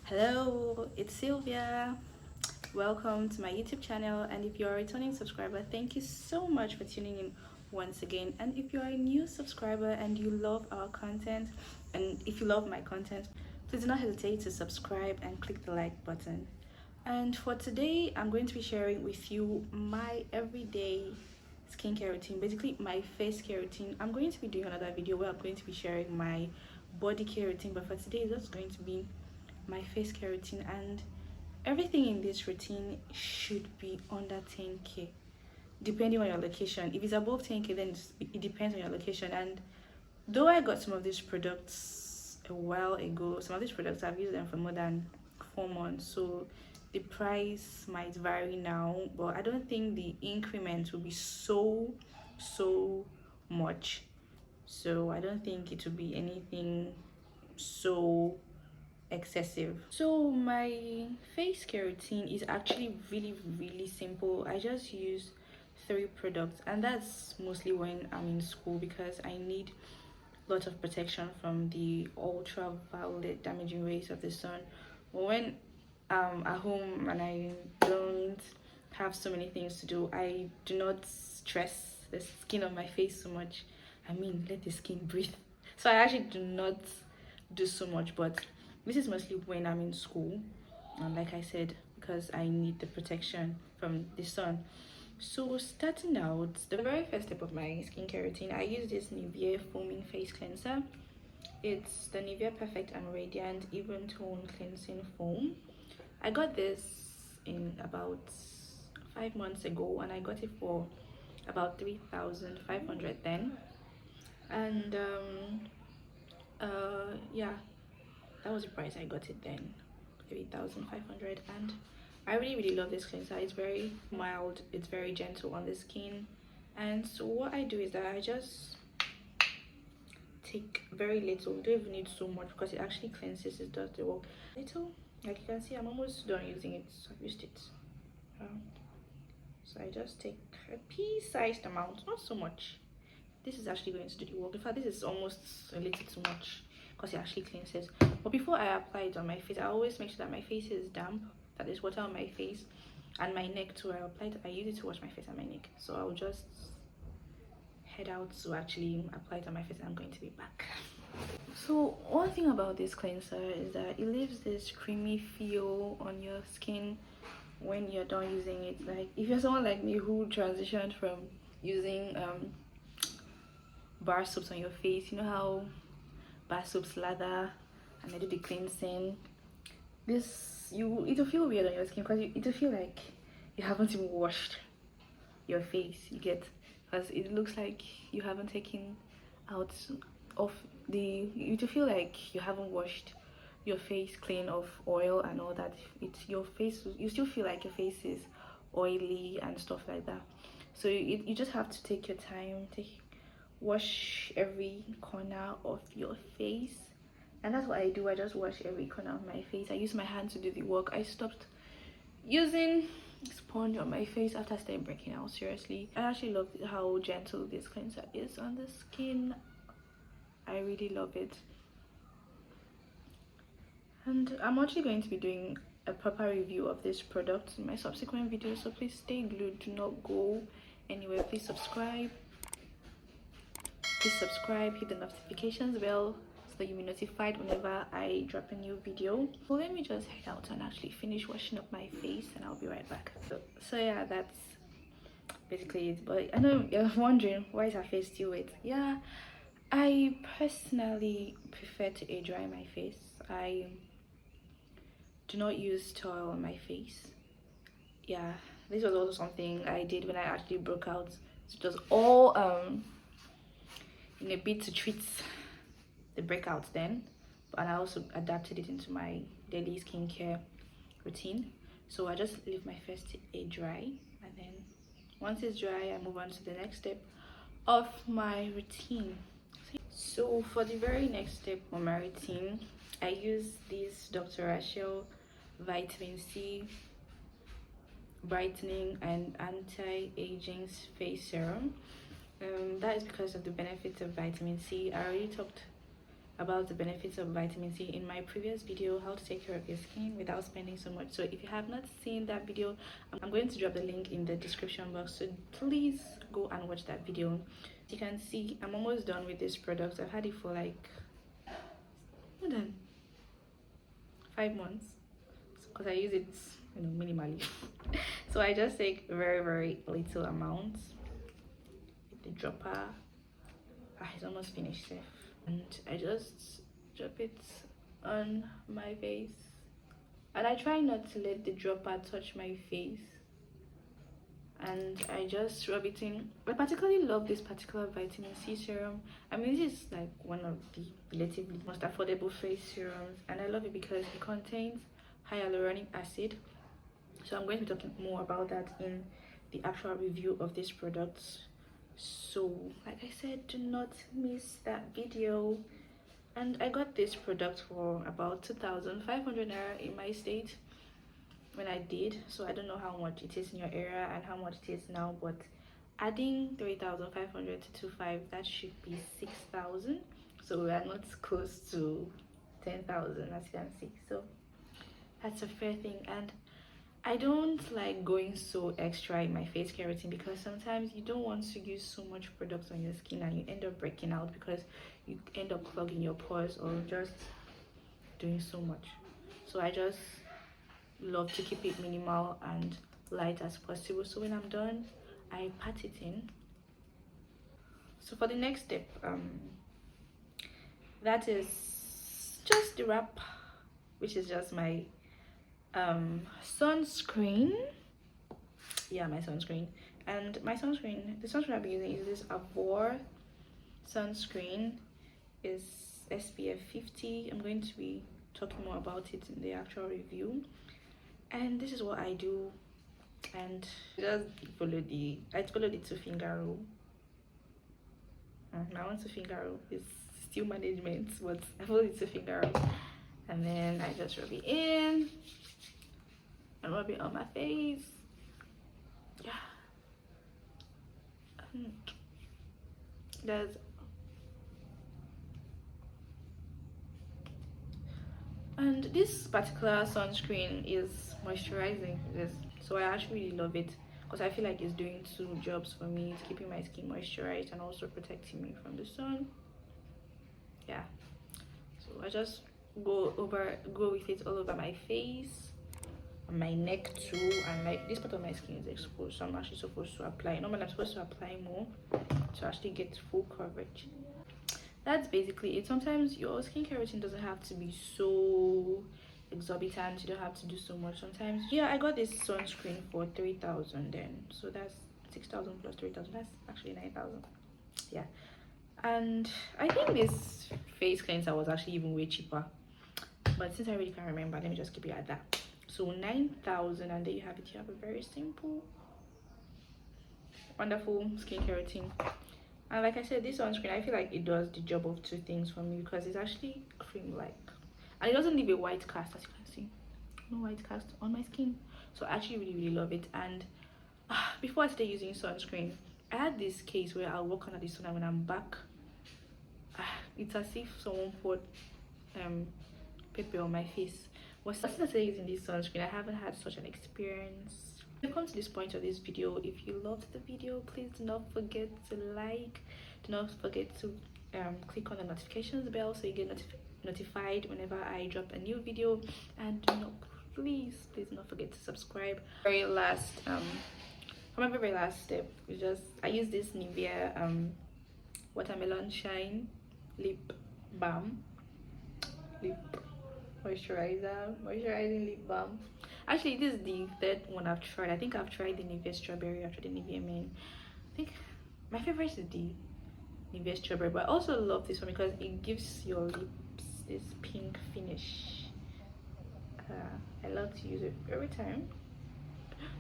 Hello, it's Sylvia. Welcome to my YouTube channel, and if you're a returning subscriber, thank you so much for tuning in once again. And if you're a new subscriber and you love our content, and if you love my content, please do not hesitate to subscribe and click the like button. And for today, I'm going to be sharing with you my everyday skincare routine, basically my face care routine. I'm going to be doing another video where I'm going to be sharing my body care routine, but for today, it's just going to be my face care routine, and everything in this routine should be under 10k depending on your location. If it's above 10k, then it depends on your location. And though I got some of these products a while ago, some of these products I've used them for more than 4 months, so the price might vary now, but I don't think the increment will be so much. So I don't think it will be anything so excessive. So my face care routine is actually really simple. I just use 3 products, and that's mostly when I'm in school because I need lots of protection from the ultraviolet damaging rays of the sun. But when I'm at home and I don't have so many things to do, I do not stress the skin of my face so much. I mean, let the skin breathe. So I actually do not do so much, but this is mostly when I'm in school, and like I said, because I need the protection from the sun. So starting out, the very first step of my skincare routine, I use this Nivea foaming face cleanser. It's the Nivea Perfect and Radiant Even Tone Cleansing Foam. I got this in about 5 months ago, and I got it for about 3,500 then. And yeah, that was the price I got it then, 3,500. And I really love this cleanser. It's very mild, it's very gentle on the skin. And so what I do is that I just take very little. Don't even need so much because it actually cleanses, it does the work. Little, like you can see, I'm almost done using it. So I've used it. So I just take a pea-sized amount, not so much. This is actually going to do the work. In fact, this is almost a little too much because it actually cleanses. But before I apply it on my face, I always make sure that my face is damp, that there's water on my face and my neck too. I use it to wash my face and my neck. So I'll just head out to actually apply it on my face, and I'm going to be back. So one thing about this cleanser is that it leaves this creamy feel on your skin when you're done using it. Like if you're someone like me who transitioned from using bar soaps on your face, you know how bar soaps lather and they do the cleansing, it'll feel weird on your skin because it'll feel like you haven't even washed your face, you get, because it looks like you haven't taken out of it'll feel like you haven't washed your face clean of oil and all that. It's your face, you still feel like your face is oily and stuff like that. So you just have to take your time, wash every corner of your face. And that's what I do. I just wash every corner of my face. I use my hand to do the work. I stopped using sponge on my face after I started breaking out. Seriously, I actually love how gentle this cleanser is on the skin. I really love it. And I'm actually going to be doing a proper review of this product in my subsequent videos, so please stay glued, do not go anywhere. Please subscribe, hit the notifications bell so that you'll be notified whenever I drop a new video. So let me just head out and actually finish washing up my face, and I'll be right back. So yeah, that's basically it. But I know you're wondering, why is her face still wet? Yeah, I personally prefer to air dry my face. I do not use towel on my face. Yeah, this was also something I did when I actually broke out. So it was all in a bit to treat the breakouts then, and I also adapted it into my daily skincare routine. So I just leave my face to air dry, and then once it's dry, I move on to the next step of my routine. So for the very next step on my routine, I use this Dr. RASHEL vitamin C brightening and anti-aging face serum. That is because of the benefits of vitamin C. I already talked about the benefits of vitamin C in my previous video, how to take care of your skin without spending so much. So if you have not seen that video, I'm going to drop the link in the description box, so please go and watch that video. You can see I'm almost done with this product. I've had it for like more than 5 months because I use it, you know, minimally. So I just take very little amounts with the dropper. It's almost finished, and I just drop it on my face, and I try not to let the dropper touch my face, and I just rub it in. I particularly love this particular vitamin C serum. I mean, this is like one of the relatively most affordable face serums, and I love it because it contains hyaluronic acid. So I'm going to be talking more about that in the actual review of this product. So like I said, do not miss that video. And I got this product for about 2,500 naira in my state when I did. So I don't know how much it is in your area and how much it is now, but adding 3,500 to 25, that should be 6,000. So we are not close to 10,000, as you can see. So that's a fair thing. And I don't like going so extra in my face care routine because sometimes you don't want to use so much products on your skin and you end up breaking out because you end up clogging your pores or just doing so much. So I just love to keep it minimal and light as possible. So when I'm done, I pat it in. So for the next step, that is just the wrap, which is just my sunscreen. Yeah, my sunscreen. And my sunscreen, the sunscreen I've been using is this Avour sunscreen. Is SPF 50. I'm going to be talking more about it in the actual review. And this is what I do, and just follow the, I follow the 2-finger rule. My 1-2-finger rule is still management, but I follow the 2-finger rule, and then I just rub it in and rub it on my face. Yeah, there's and this particular sunscreen is moisturizing, so I actually really love it because I feel like it's doing 2 jobs for me. It's keeping my skin moisturized and also protecting me from the sun. Yeah, so I just go with it all over my face, my neck too, and like this part of my skin is exposed, so I'm actually supposed to apply, normally I'm supposed to apply more to actually get full coverage. That's basically it. Sometimes your skincare routine doesn't have to be so exorbitant, you don't have to do so much. Sometimes, yeah, I got this sunscreen for 3,000 then, so that's 6,000 plus 3,000, that's actually 9,000. Yeah, and I think this face cleanser was actually even way cheaper, but since I really can't remember, let me just keep it at that. So 9,000, and there you have it. You have a very simple, wonderful skincare routine. And like I said, this sunscreen, I feel like it does the job of 2 things for me because it's actually cream-like, and it doesn't leave a white cast, as you can see. No white cast on my skin, so I actually really love it. And before I started using sunscreen, I had this case where I'll walk under the sun, and when I'm back, it's as if someone put pepper on my face. But since I started using this sunscreen, I haven't had such an experience. When you come to this point of this video, if you loved the video, please do not forget to like, do not forget to click on the notifications bell so you get notified whenever I drop a new video, and do not, please do not forget to subscribe. Very last my very last step is just, I use this Nivea watermelon shine lip balm, moisturizing lip balm. Actually, this is the 3rd one I've tried. I think I've tried the Nivea strawberry, I've tried the Nivea mint. I think my favorite is the Nivea strawberry, but I also love this one because it gives your lips this pink finish. I love to use it every time.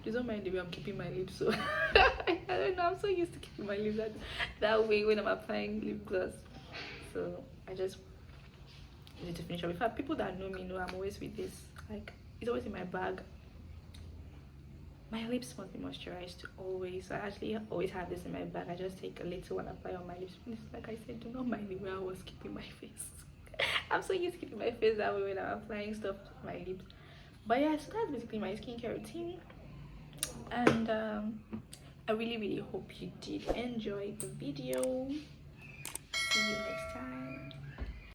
Please don't mind the way I'm keeping my lips, so I don't know, I'm so used to keeping my lips that way when I'm applying lip gloss. So I just use it to finish up. In fact, people that know me know I'm always with this, like it's always in my bag. My lips must be moisturized always, so I actually always have this in my bag. I just take a little and apply on my lips. Like I said, do not mind the way I was keeping my face. I'm so used to keeping my face that way when I'm applying stuff to my lips. But yeah, so that's basically my skincare routine. And I really hope you did enjoy the video. See you next time.